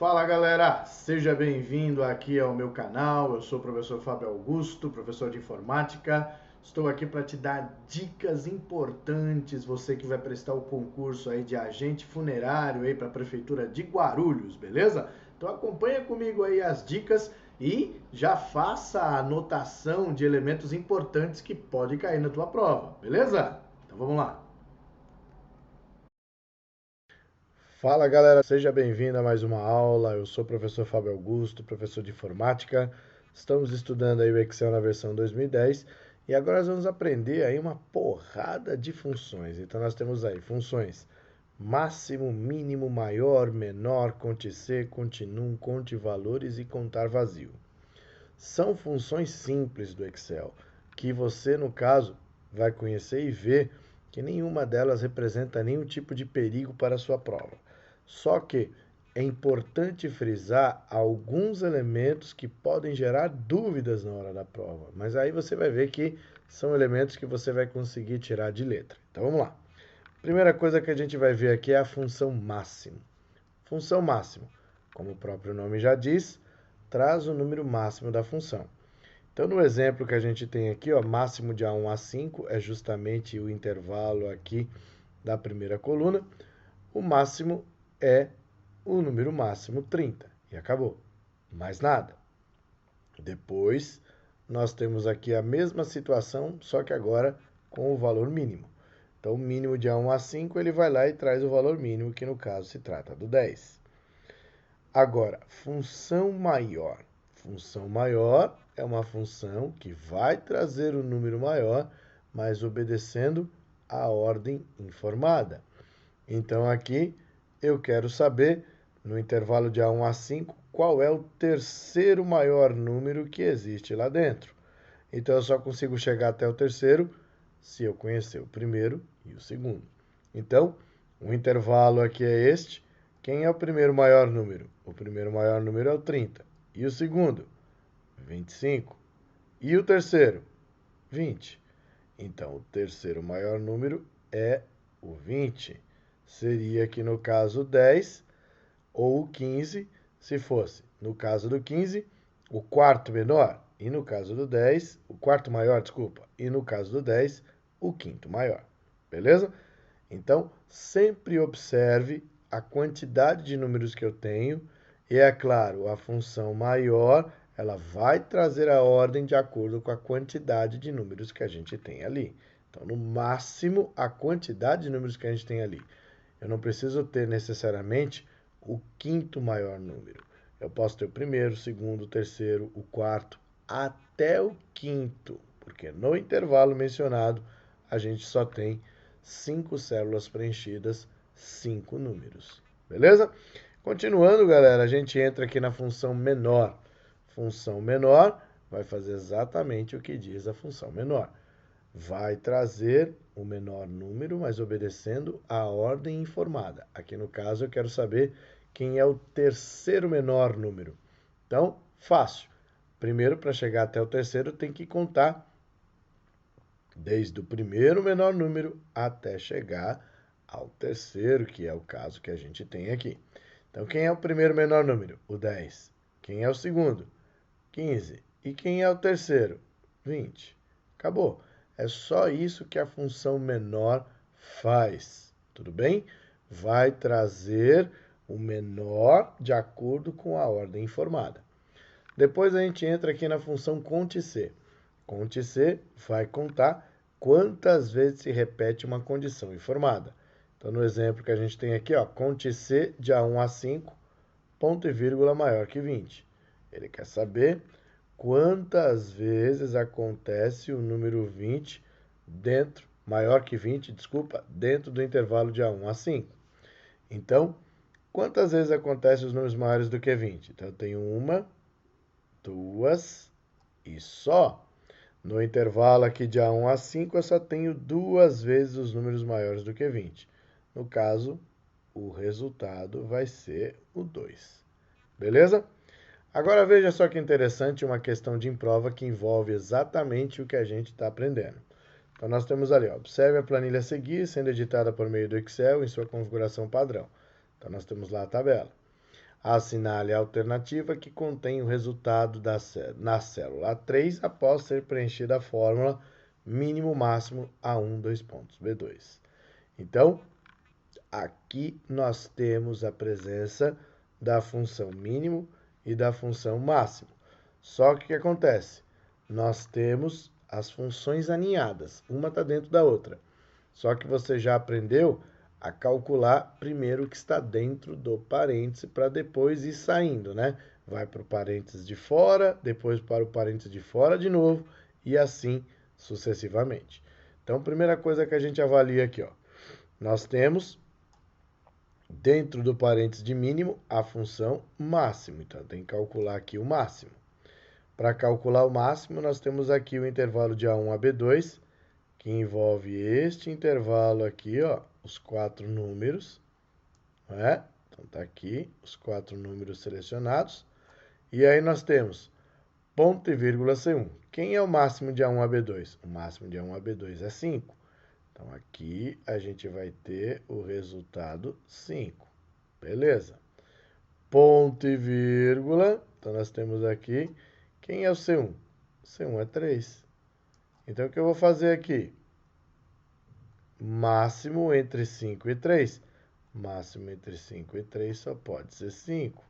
Fala galera, seja bem-vindo aqui ao meu canal. Eu sou o professor Fábio Augusto, professor de informática. Estou aqui para te dar dicas importantes, você que vai prestar o concurso aí de agente funerário aí para a prefeitura de Guarulhos, beleza? Então acompanha comigo aí as dicas e já faça a anotação de elementos importantes que podem cair na tua prova, beleza? Então vamos lá. Fala galera, seja bem-vindo a mais uma aula. Eu sou o professor Fábio Augusto, professor de informática. Estamos estudando aí o Excel na versão 2010 e agora nós vamos aprender aí uma porrada de funções. Então nós temos aí funções máximo, mínimo, maior, menor, conte C, conte num, conte valores e contar vazio. São funções simples do Excel que você, no caso, vai conhecer e ver que nenhuma delas representa nenhum tipo de perigo para a sua prova. Só que é importante frisar alguns elementos que podem gerar dúvidas na hora da prova, mas aí você vai ver que são elementos que você vai conseguir tirar de letra. Então vamos lá. Primeira coisa que a gente vai ver aqui é a função máximo. Função máximo, como o próprio nome já diz, traz o número máximo da função. Então, no exemplo que a gente tem aqui, ó, máximo de A1 a 5 é justamente o intervalo aqui da primeira coluna. O máximo é o número máximo 30 e acabou. Mais nada. Depois, nós temos aqui a mesma situação, só que agora com o valor mínimo. Então, o mínimo de A1 a 5, ele vai lá e traz o valor mínimo, que no caso se trata do 10. Agora, função maior. Função maior é uma função que vai trazer o número maior, mas obedecendo a ordem informada. Então, aqui eu quero saber, no intervalo de A1 a 5, qual é o terceiro maior número que existe lá dentro. Então, eu só consigo chegar até o terceiro se eu conhecer o primeiro e o segundo. Então, o intervalo aqui é este. Quem é o primeiro maior número? O primeiro maior número é o 30. E o segundo? 25. E o terceiro? 20. Então, o terceiro maior número é o 20. Seria aqui no caso 10 ou o 15, se fosse, no caso do 15, o quarto menor. E no caso do 10, o quarto maior, desculpa. E no caso do 10, o quinto maior. Beleza? Então, sempre observe a quantidade de números que eu tenho e, é claro, a função maior, ela vai trazer a ordem de acordo com a quantidade de números que a gente tem ali. Então, no máximo, a quantidade de números que a gente tem ali. Eu não preciso ter necessariamente o quinto maior número. Eu posso ter o primeiro, o segundo, o terceiro, o quarto, até o quinto, porque no intervalo mencionado a gente só tem 5 células preenchidas, 5 números. Beleza? Continuando, galera, a gente entra aqui na função menor. Função menor vai fazer exatamente o que diz a função menor. Vai trazer o menor número, mas obedecendo a ordem informada. Aqui no caso eu quero saber quem é o terceiro menor número. Então, fácil. Primeiro, para chegar até o terceiro, tem que contar desde o primeiro menor número até chegar ao terceiro, que é o caso que a gente tem aqui. Então, quem é o primeiro menor número? O 10. Quem é o segundo? 15. E quem é o terceiro? 20. Acabou. É só isso que a função menor faz. Tudo bem? Vai trazer o menor de acordo com a ordem informada. Depois a gente entra aqui na função conte C. Conte C vai contar quantas vezes se repete uma condição informada. Então, no exemplo que a gente tem aqui, ó, conte C de A1 a 5, ponto e vírgula maior que 20. Ele quer saber quantas vezes acontece o número 20 dentro, maior que 20, desculpa, dentro do intervalo de A1 a 5. Então, quantas vezes acontecem os números maiores do que 20? Então, eu tenho uma, duas e só. No intervalo aqui de A1 a 5, eu só tenho duas vezes os números maiores do que 20. No caso, o resultado vai ser o 2. Beleza? Agora veja só que interessante uma questão de prova que envolve exatamente o que a gente está aprendendo. Então nós temos ali, ó, observe a planilha a seguir, sendo editada por meio do Excel em sua configuração padrão. Então nós temos lá a tabela. Assinale a alternativa que contém o resultado na célula A3 após ser preenchida a fórmula mínimo máximo A1, dois pontos, B2. Então, aqui nós temos a presença da função mínimo e da função máximo. Só que o que acontece? Nós temos as funções aninhadas, uma está dentro da outra. Só que você já aprendeu a calcular primeiro o que está dentro do parêntese para depois ir saindo, né? Vai para o parênteses de fora, depois para o parênteses de fora de novo e assim sucessivamente. Então, primeira coisa que a gente avalia aqui, ó, nós temos dentro do parênteses de mínimo a função máximo. Então, tem que calcular aqui o máximo. Para calcular o máximo, nós temos aqui o intervalo de A1 a B2, que envolve este intervalo aqui, ó, os 4 números, não é? Então, tá aqui os 4 números selecionados. E aí nós temos ponto e vírgula C1. Quem é o máximo de A1 a B2? O máximo de A1 a B2 é 5. Então, aqui a gente vai ter o resultado 5. Beleza? Ponto e vírgula. Então, nós temos aqui, quem é o C1? O C1 é 3. Então, o que eu vou fazer aqui? Máximo entre 5 e 3. Máximo entre 5 e 3 só pode ser 5.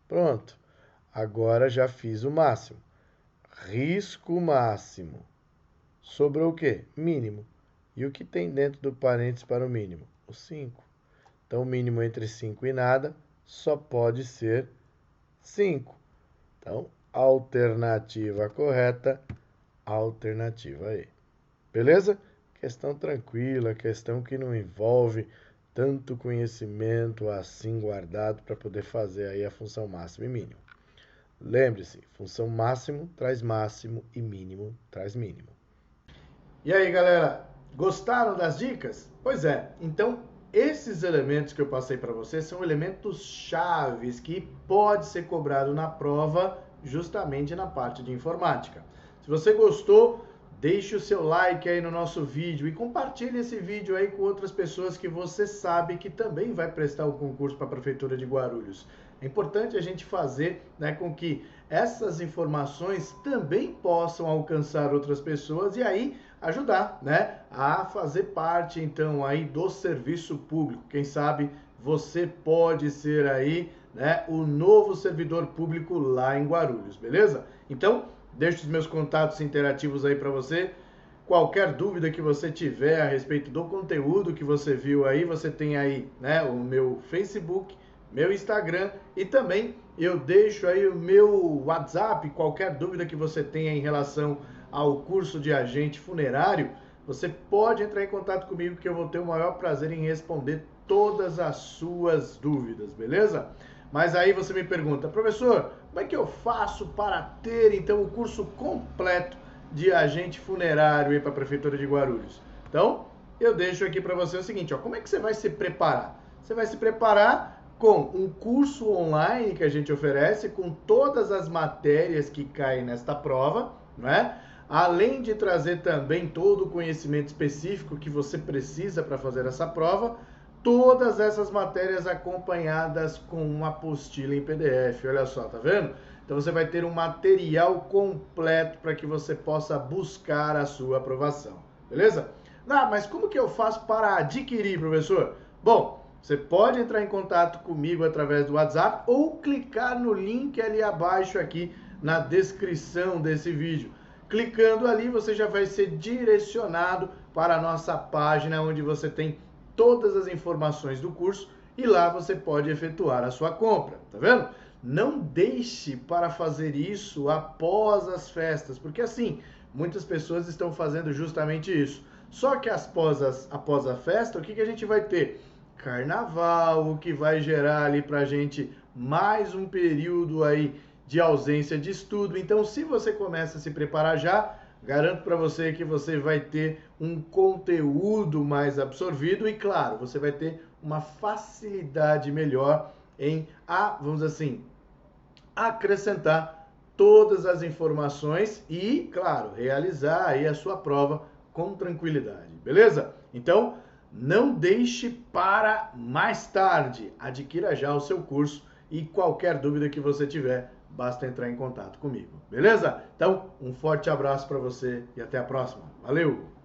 Pronto. Agora já fiz o máximo. Risco máximo. Sobrou o quê? Mínimo. E o que tem dentro do parênteses para o mínimo? O 5. Então, o mínimo entre 5 e nada só pode ser 5. Então, alternativa correta, alternativa E. Beleza? Questão tranquila, questão que não envolve tanto conhecimento assim guardado para poder fazer aí a função máximo e mínimo. Lembre-se, função máximo traz máximo e mínimo traz mínimo. E aí, galera, gostaram das dicas? Pois é, então esses elementos que eu passei para vocês são elementos chaves que pode ser cobrado na prova justamente na parte de informática. Se você gostou, deixe o seu like aí no nosso vídeo e compartilhe esse vídeo aí com outras pessoas que você sabe que também vai prestar o concurso para a Prefeitura de Guarulhos. É importante a gente fazer, né, com que essas informações também possam alcançar outras pessoas e aí ajudar, né, a fazer parte então aí do serviço público. Quem sabe você pode ser aí, né, o novo servidor público lá em Guarulhos, beleza? Então, deixo os meus contatos interativos aí para você. Qualquer dúvida que você tiver a respeito do conteúdo que você viu aí, você tem aí, né, o meu Facebook, meu Instagram e também eu deixo aí o meu WhatsApp. Qualquer dúvida que você tenha em relação ao curso de agente funerário, você pode entrar em contato comigo que eu vou ter o maior prazer em responder todas as suas dúvidas, beleza? Mas aí você me pergunta, professor, como é que eu faço para ter então o curso completo de agente funerário aí para a Prefeitura de Guarulhos? Então, eu deixo aqui para você o seguinte, ó, como é que você vai se preparar? Você vai se preparar com um curso online que a gente oferece, com todas as matérias que caem nesta prova, né? Além de trazer também todo o conhecimento específico que você precisa para fazer essa prova, todas essas matérias acompanhadas com uma apostila em PDF. Olha só, tá vendo? Então você vai ter um material completo para que você possa buscar a sua aprovação. Beleza? Ah, mas como que eu faço para adquirir, professor? Bom, você pode entrar em contato comigo através do WhatsApp ou clicar no link ali abaixo aqui na descrição desse vídeo. Clicando ali, você já vai ser direcionado para a nossa página, onde você tem todas as informações do curso e lá você pode efetuar a sua compra, tá vendo? Não deixe para fazer isso após as festas, porque assim, muitas pessoas estão fazendo justamente isso. Só que após a festa, o que a gente vai ter? Carnaval, o que vai gerar ali pra gente mais um período aí de ausência de estudo. Então, se você começa a se preparar já, garanto para você que você vai ter um conteúdo mais absorvido e, claro, você vai ter uma facilidade melhor em, vamos dizer assim, acrescentar todas as informações e, claro, realizar aí a sua prova com tranquilidade, beleza? Então, não deixe para mais tarde, adquira já o seu curso e qualquer dúvida que você tiver, basta entrar em contato comigo, beleza? Então, um forte abraço para você e até a próxima. Valeu!